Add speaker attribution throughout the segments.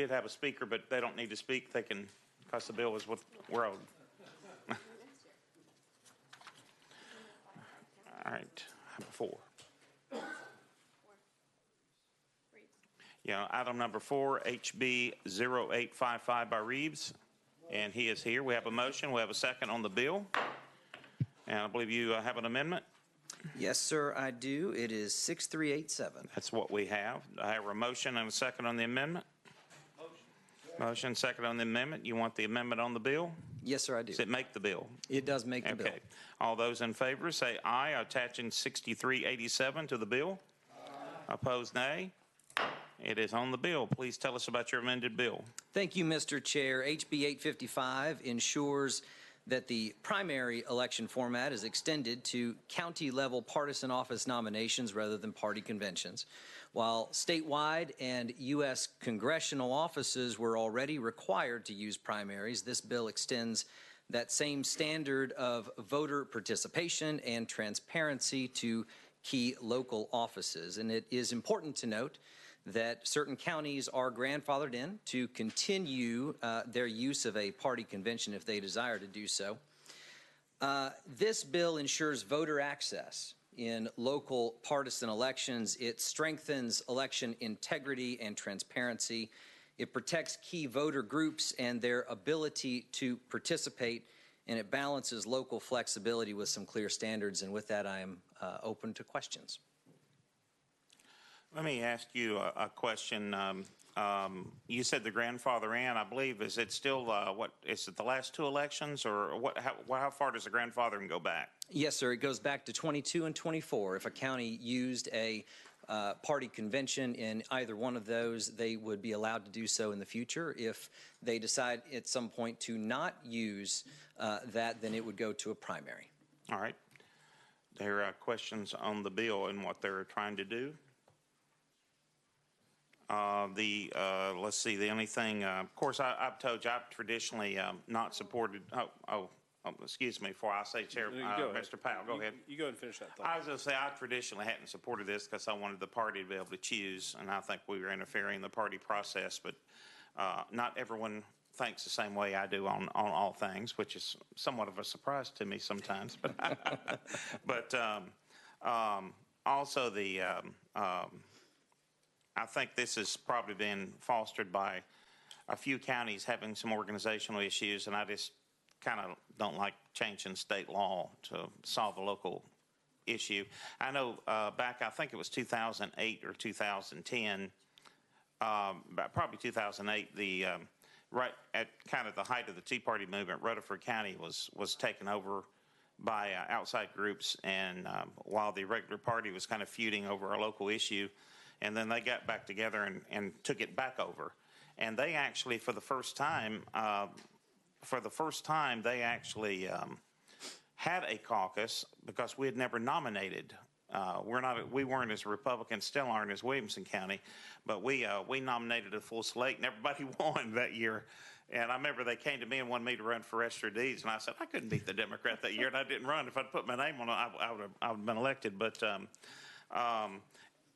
Speaker 1: did have a speaker, but they don't need to speak. They can, because the bill is what we're owed. All right, number 4. Yeah, item number 4, HB 0855 by Reeves, and he is here. We have a motion. We have a second on the bill, and I believe you have an amendment.
Speaker 2: Yes, sir, I do. It is 6387.
Speaker 1: That's what we have. I have a motion and a second on the amendment. Motion, second on the amendment. You want the amendment on the bill?
Speaker 2: Yes, sir, I do.
Speaker 1: Does it make the bill?
Speaker 2: It does make the bill.
Speaker 1: Okay. All those in favor say aye, attaching 6387 to the bill. Aye. Opposed, nay. It is on the bill. Please tell us about your amended bill.
Speaker 2: Thank you, Mr. Chair. HB 855 ensures that the primary election format is extended to county-level partisan office nominations rather than party conventions. While statewide and U.S. congressional offices were already required to use primaries, this bill extends that same standard of voter participation and transparency to key local offices. And it is important to note that certain counties are grandfathered in to continue their use of a party convention if they desire to do so. This bill ensures voter access in local partisan elections. It strengthens election integrity and transparency. It protects key voter groups and their ability to participate, and it balances local flexibility with some clear standards. And with that, I am open to questions.
Speaker 1: Let me ask you a question. You said the grandfather in, I believe. Is it still, what, is it the last 2 elections, or what? How far does the grandfathering go back?
Speaker 2: Yes, sir. It goes back to 22 and 24. If a county used a party convention in either one of those, they would be allowed to do so in the future. If they decide at some point to not use that, then it would go to a primary.
Speaker 1: All right. There are questions on the bill and what they're trying to do. Let's see, the only thing, of course, I've told you I've traditionally not supported, excuse me, before I say Chair, Mr. Powell, go ahead.
Speaker 3: You go ahead and finish that thought.
Speaker 1: I was going to say I traditionally hadn't supported this because I wanted the party to be able to choose, and I think we were interfering in the party process, but not everyone thinks the same way I do on all things, which is somewhat of a surprise to me sometimes. But also the I think this has probably been fostered by a few counties having some organizational issues, and I just kind of don't like changing state law to solve a local issue. I know back, I think it was 2008 or 2010, probably 2008, the right at kind of the height of the Tea Party movement, Rutherford County was taken over by outside groups, and while the regular party was kind of feuding over a local issue, and then they got back together and took it back over. And they actually, for the first time, they actually had a caucus because we had never nominated. We weren't as Republicans, still aren't as Williamson County, but we nominated a full slate, and everybody won that year. And I remember they came to me and wanted me to run for Esther Deeds, and I said I couldn't beat the Democrat that year, and I didn't run. If I'd put my name on it, I would have been elected. But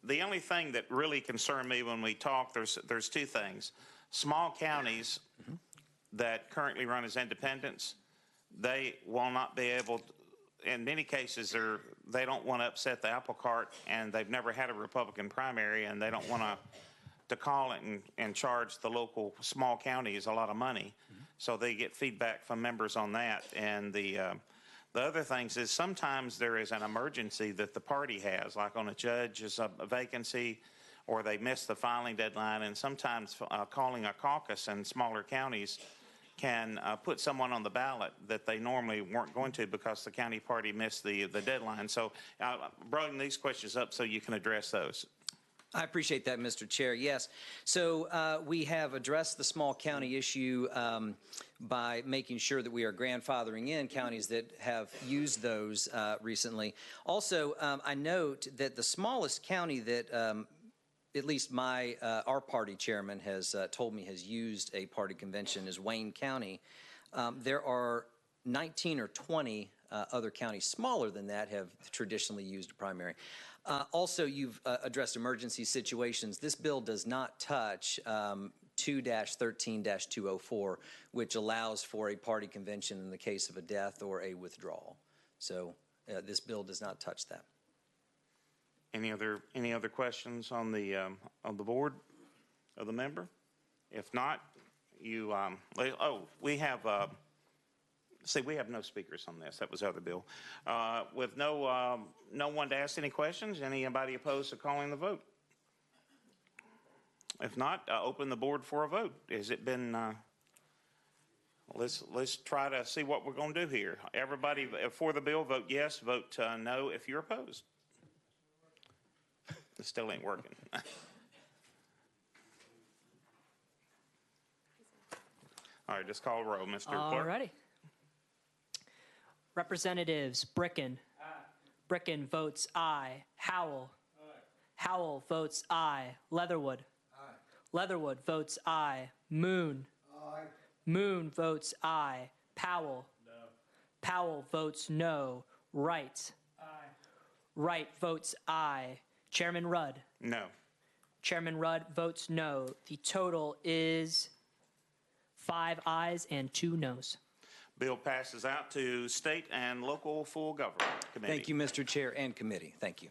Speaker 1: the only thing that really concerned me when we talk, there's 2 things. Small counties that currently run as independents, they will not be able to, in many cases, they don't want to upset the apple cart, and they've never had a Republican primary, and they don't want to call it and charge the local small counties a lot of money. So they get feedback from members on that. And the other things is sometimes there is an emergency that the party has, like on a judge is a vacancy, or they miss the filing deadline, and sometimes calling a caucus in smaller counties can put someone on the ballot that they normally weren't going to because the county party missed the deadline. So I brought these questions up so you can address those.
Speaker 2: I appreciate that, Mr. Chair. Yes. So we have addressed the small county issue by making sure that we are grandfathering in counties that have used those recently. Also, I note that the smallest county that at least our party chairman has told me has used a party convention is Wayne County. There are 19 or 20 other counties smaller than that have traditionally used a primary. Also, you've addressed emergency situations. This bill does not touch 2-13-204, which allows for a party convention in the case of a death or a withdrawal. So this bill does not touch that.
Speaker 1: Any other questions on the board of the member? If not, you we have we have no speakers on this. That was the other bill. With no one to ask any questions, anybody opposed to calling the vote? If not, open the board for a vote. Has it been? Let's try to see what we're going to do here. Everybody for the bill, vote yes. Vote no if you're opposed. It still ain't working. All right, just call a roll, Mr. Clerk.
Speaker 3: All righty. Representatives Bricken. Aye. Bricken votes aye. Howell. Aye. Howell votes aye. Leatherwood. Aye. Leatherwood votes aye. Moon. Aye. Moon votes aye. Powell. No. Powell votes no. Wright. Aye. Wright votes aye. Chairman Rudd.
Speaker 1: No.
Speaker 3: Chairman Rudd votes no. The total is 5 ayes and 2 noes.
Speaker 1: Bill passes out to State and Local Full Government Committee.
Speaker 2: Thank you, Mr. Chair and committee. Thank you.